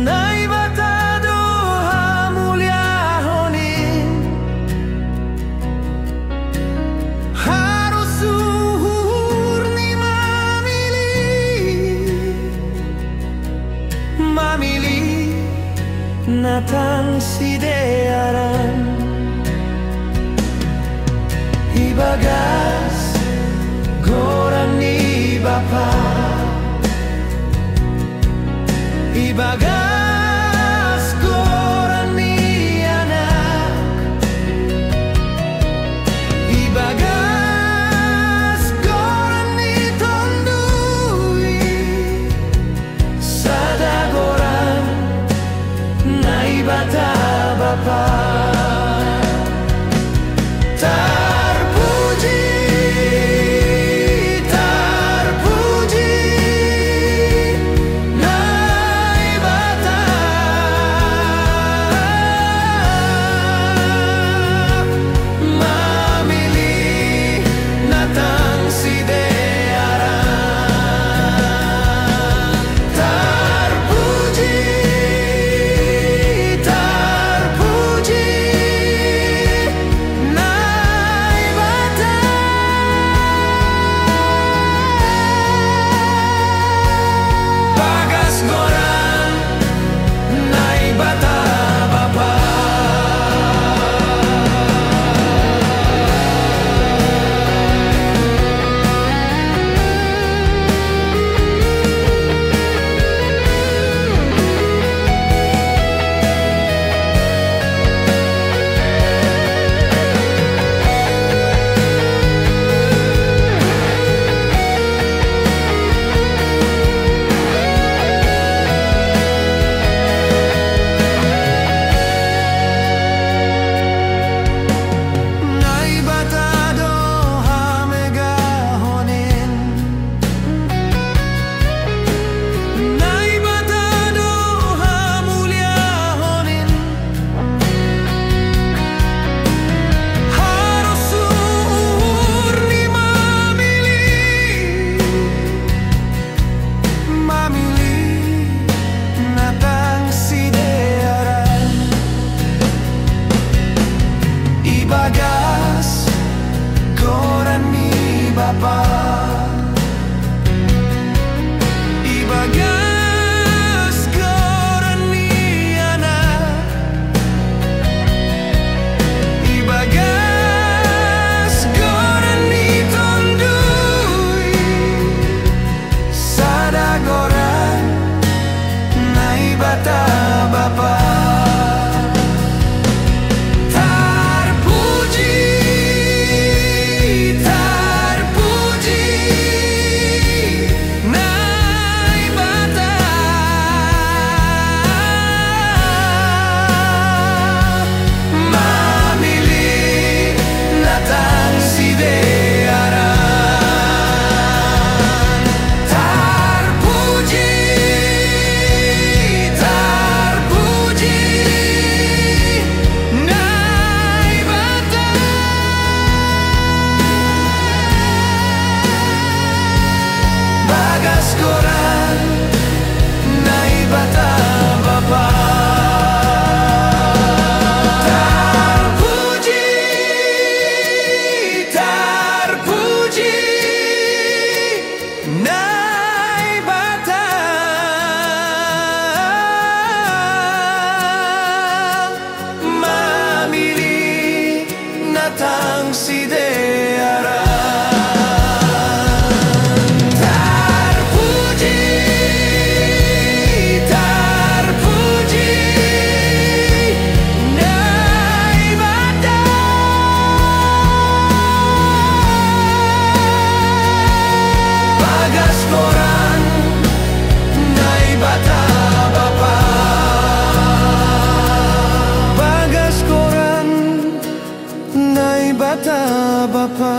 Nai bata doha mulia honin, harus suhur ni mamili natang sidearan ibagas goran ni bapa ibagas goran ni anak ibagas goran ni tondui sada goran nai bata bapa. Ibagas goran ni bapa ibagas goran ni anak ibagas goran ni tondui sada goran nai bata bapa. Goran nai bata bapa terpuji nai bata mamili natang sideara. Bata bapa